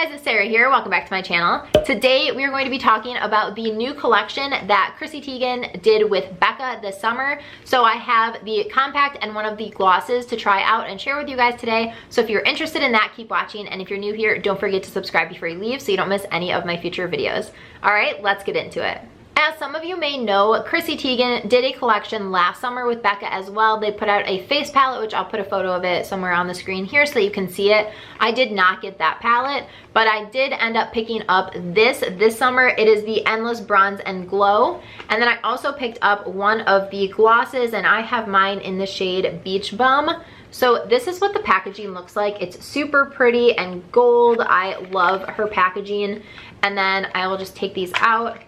Hey guys, it's Sarah here. Welcome back to my channel. Today we are going to be talking about the new collection that CHRISSY Teigen did with Becca this summer. So I have the compact and one of the glosses to try out and share with you guys today. So if you're interested in that, keep watching. And if you're new here, don't forget to subscribe before you leave so you don't miss any of my future videos. All right, let's get into it. As some of you may know, CHRISSY Teigen did a collection last summer with Becca as well. They put out a face palette, which I'll put a photo of it somewhere on the screen here so that you can see it. I did not get that palette, but I did end up picking up this summer. It is the Endless Bronze and Glow. And then I also picked up one of the glosses, and I have mine in the shade Beach Bum. So this is what the packaging looks like. It's super pretty and gold. I love her packaging. And then I will just take these out.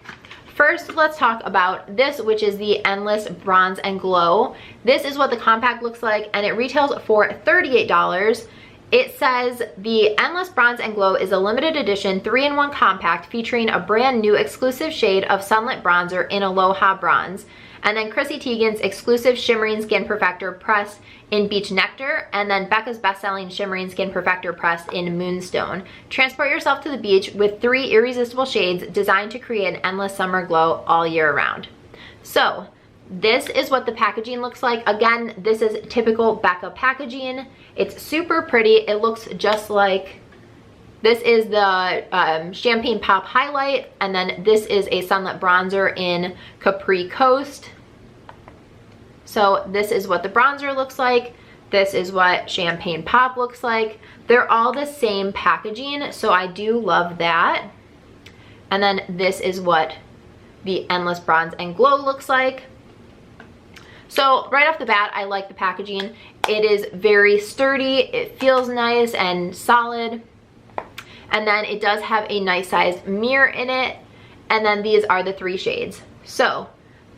First, let's talk about this, which is the Endless Bronze and Glow. This is what the compact looks like, and it retails for $38. It says the Endless Bronze and Glow is a limited edition 3-in-1 compact featuring a brand new exclusive shade of Sunlit bronzer in Aloha Bronze. And then CHRISSY Teigen's exclusive Shimmering Skin Perfector pressed in Beach Nectar, and then Becca's best-selling Shimmering Skin Perfector pressed in Moonstone. Transport yourself to the beach with 3 irresistible shades designed to create an endless summer glow all year round. So this is what the packaging looks like. Again, this is typical Becca packaging. It's super pretty. It looks just like, this is the Champagne Pop highlight, and then this is a Sunlit bronzer in Capri Coast. So this is what the bronzer looks like. This is what Champagne Pop looks like. They're all the same packaging, so I do love that. And then this is what the Endless Bronze and Glow looks like. So right off the bat, I like the packaging. It is very sturdy. It feels nice and solid. And then it does have a nice sized mirror in it. And then these are the 3 shades. So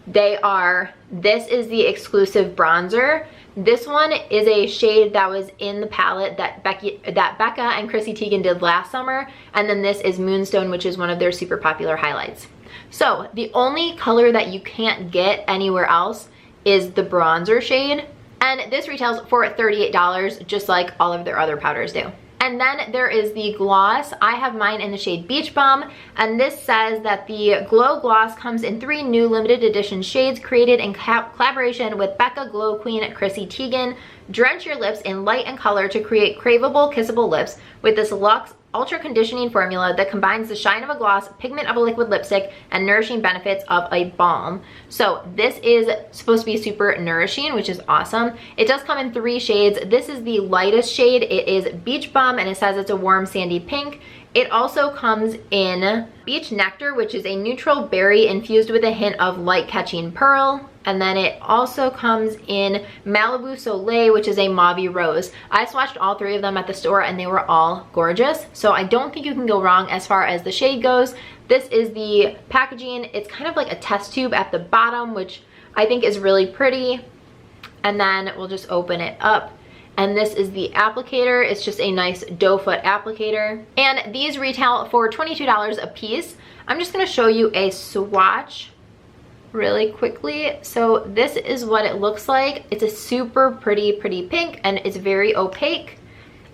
they are, this is the exclusive bronzer. This one is a shade that was in the palette that Becca and CHRISSY Teigen did last summer. And then this is Moonstone, which is one of their super popular highlights. So the only color that you can't get anywhere else is the bronzer shade. And this retails for $38, just like all of their other powders do. And then there is the gloss. I have mine in the shade Beach Bum, and this says that the Glow Gloss comes in 3 new limited edition shades created in collaboration with Becca Glow Queen CHRISSY Teigen. Drench your lips in light and color to create craveable, kissable lips with this luxe ultra conditioning formula that combines the shine of a gloss, pigment of a liquid lipstick, and nourishing benefits of a balm. So this is supposed to be super nourishing, which is awesome. It does come in 3 shades. This is the lightest shade. It is Beach Bum, and it says it's a warm sandy pink. It also comes in Beach Nectar, which is a neutral berry infused with a hint of light-catching pearl. And then it also comes in Malibu Soleil, which is a mauve rose. I swatched all 3 of them at the store, and they were all gorgeous. So I don't think you can go wrong as far as the shade goes. This is the packaging. It's kind of like a test tube at the bottom, which I think is really pretty. And then we'll just open it up. And this is the applicator. It's just a nice doe foot applicator. And these retail for $22 a piece. I'm just gonna show you a swatch really quickly. So this is what it looks like. It's a super pretty pink, and it's very opaque.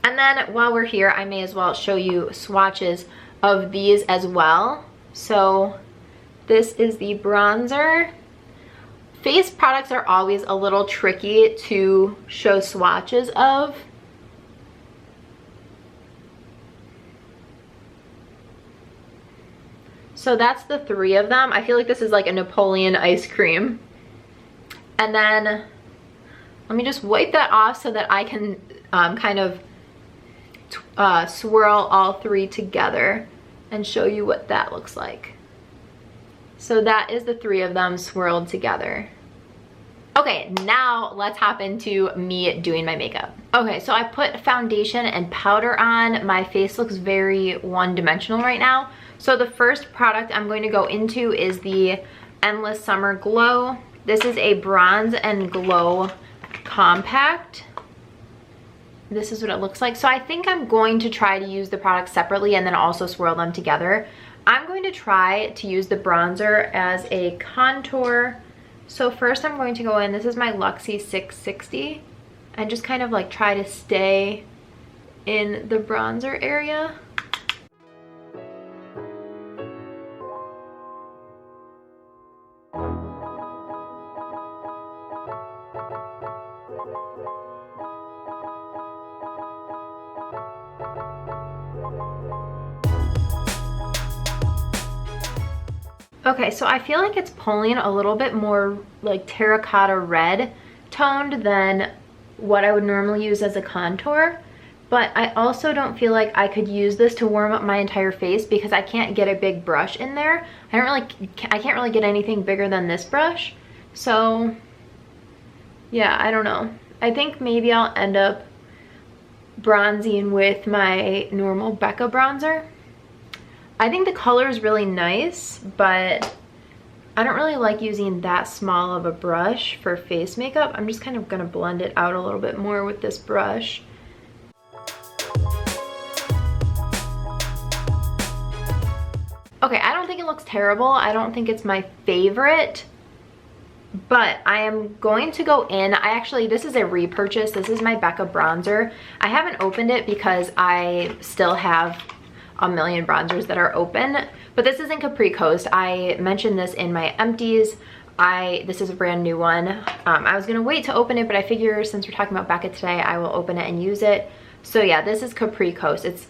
And then while we're here, I may as well show you swatches of these as well. So this is the bronzer. Face products are always a little tricky to show swatches of. So that's the 3 of them. I feel like this is like a Napoleon ice cream. And then let me just wipe that off so that I can kind of swirl all 3 together and show you what that looks like. So that is the 3 of them swirled together. Okay, now let's hop into me doing my makeup. Okay, so I put foundation and powder on. My face looks very one-dimensional right now. So the first product I'm going to go into is the Endless Summer Glow. This is a Bronze and Glow compact. This is what it looks like. So I think I'm going to try to use the products separately and then also swirl them together. I'm going to try to use the bronzer as a contour. So first I'm going to go in, this is my Luxie 660, and just kind of like try to stay in the bronzer area. Okay, so I feel like it's pulling a little bit more like terracotta red toned than what I would normally use as a contour. But I also don't feel like I could use this to warm up my entire face because I can't get a big brush in there. I can't really get anything bigger than this brush. So yeah, I don't know. I think maybe I'll end up bronzing with my normal Becca bronzer. I think the color is really nice, but I don't really like using that small of a brush for face makeup. I'm just kind of gonna blend it out a little bit more with this brush. Okay, I don't think it looks terrible. I don't think it's my favorite, but I am going to go in. This is a repurchase. This is my Becca bronzer. I haven't opened it because I still have a million bronzers that are open, but this is in Capri Coast. I mentioned this in my empties. This is a brand new one. I was gonna wait to open it, but I figure since we're talking about Becca today, I will open it and use it. So yeah, this is Capri Coast. It's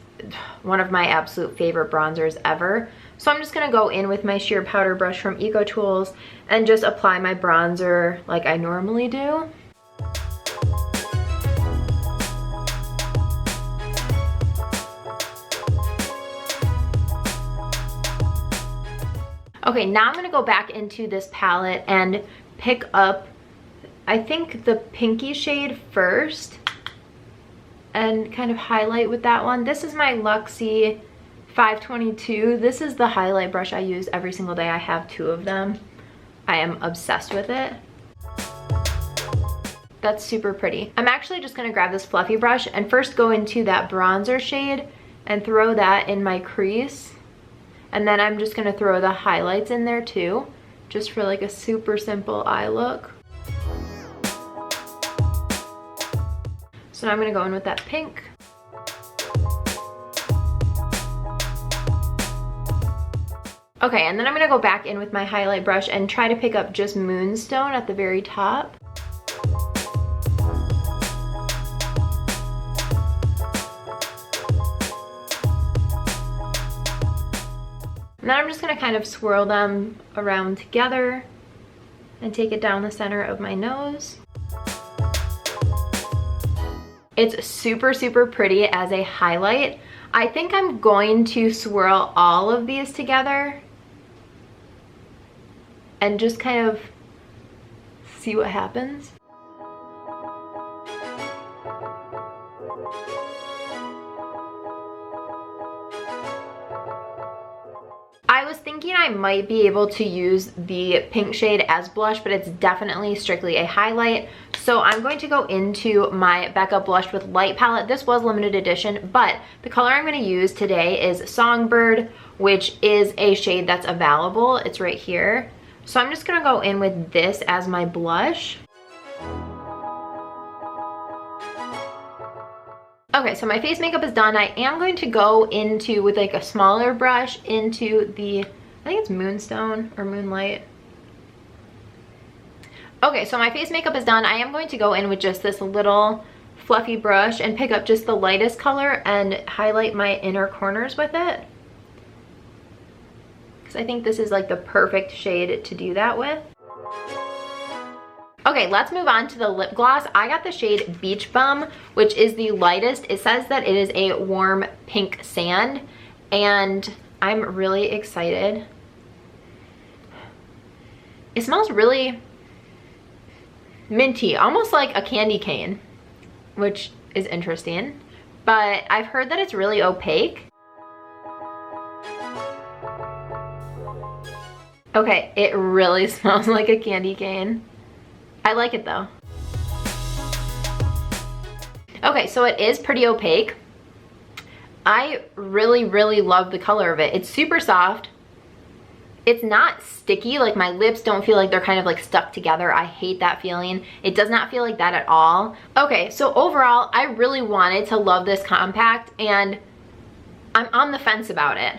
one of my absolute favorite bronzers ever. So I'm just gonna go in with my sheer powder brush from Eco Tools and just apply my bronzer like I normally do. Okay, now I'm gonna go back into this palette and pick up, I think, the pinky shade first and kind of highlight with that one. This is my Luxie 522. This is the highlight brush I use every single day. I have 2 of them. I am obsessed with it. That's super pretty. I'm actually just gonna grab this fluffy brush and first go into that bronzer shade and throw that in my crease. And then I'm just gonna throw the highlights in there too, just for like a super simple eye look. So now I'm gonna go in with that pink. Okay, and then I'm gonna go back in with my highlight brush and try to pick up just Moonstone at the very top. And then I'm just gonna kind of swirl them around together and take it down the center of my nose. It's super, super pretty as a highlight. I think I'm going to swirl all of these together and just kind of see what happens. I was thinking I might be able to use the pink shade as blush, but it's definitely strictly a highlight. So I'm going to go into my Becca Blush with Light palette. This was limited edition, but the color I'm going to use today is Songbird, which is a shade that's available. It's right here. So I'm just going to go in with this as my blush. Okay, so my face makeup is done. I am going to go into, with like a smaller brush, into the, I think it's Moonstone or Moonlight. Okay, so my face makeup is done. I am going to go in with just this little fluffy brush and pick up just the lightest color and highlight my inner corners with it. Because I think this is like the perfect shade to do that with. Okay, let's move on to the lip gloss. I got the shade Beach Bum, which is the lightest. It says that it is a warm pink sand, and I'm really excited. It smells really minty, almost like a candy cane, which is interesting. But I've heard that it's really opaque. Okay, it really smells like a candy cane. I like it though. Okay, so it is pretty opaque. I really, really love the color of it. It's super soft. It's not sticky, like my lips don't feel like they're kind of like stuck together. I hate that feeling. It does not feel like that at all. Okay, so overall, I really wanted to love this compact and I'm on the fence about it.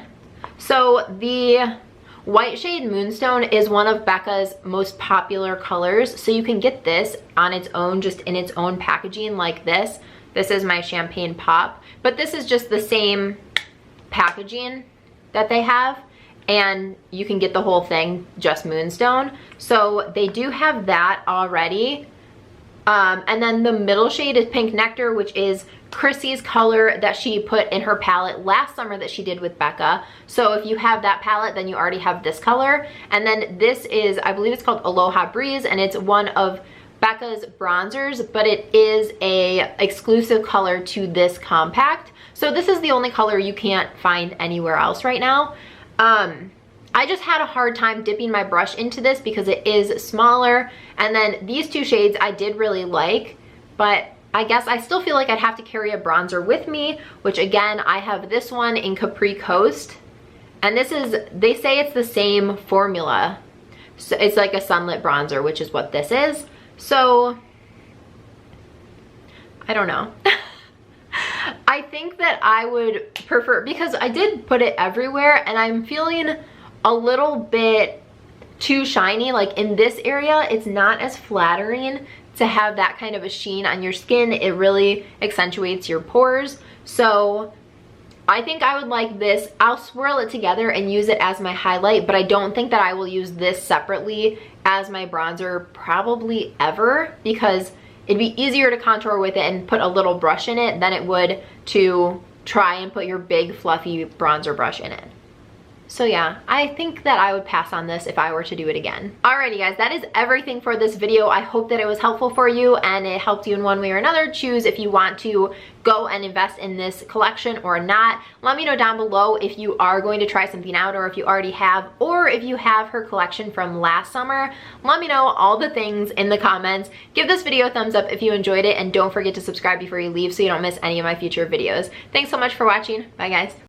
So the white shade Moonstone is one of Becca's most popular colors. So you can get this on its own, just in its own packaging like this. This is my Champagne Pop, but this is just the same packaging that they have. and you can get the whole thing just moonstone. So they do have that already. And then the middle shade is Pink Nectar, which is CHRISSY's color that she put in her palette last summer that she did with Becca. So if you have that palette, then you already have this color. And then this is, I believe it's called Aloha Breeze, and it's one of Becca's bronzers, but it is a exclusive color to this compact. So this is the only color you can't find anywhere else right now. I just had a hard time dipping my brush into this because it is smaller. And then these two shades I did really like, but I guess I still feel like I'd have to carry a bronzer with me, which again, I have this one in Capri Coast. And this is, they say it's the same formula. So it's like a Sunlit bronzer, which is what this is. So, I don't know. I think that I would prefer, because I did put it everywhere and I'm feeling a little bit too shiny. Like in this area, it's not as flattering to have that kind of a sheen on your skin. It really accentuates your pores. So I think I would like this. I'll swirl it together and use it as my highlight, but I don't think that I will use this separately as my bronzer probably ever, because it'd be easier to contour with it and put a little brush in it than it would to try and put your big fluffy bronzer brush in it. So yeah, I think that I would pass on this if I were to do it again. Alrighty guys, that is everything for this video. I hope that it was helpful for you and it helped you in one way or another choose if you want to go and invest in this collection or not. Let me know down below if you are going to try something out, or if you already have, or if you have her collection from last summer. Let me know all the things in the comments. Give this video a thumbs up if you enjoyed it, and don't forget to subscribe before you leave so you don't miss any of my future videos. Thanks so much for watching. Bye guys.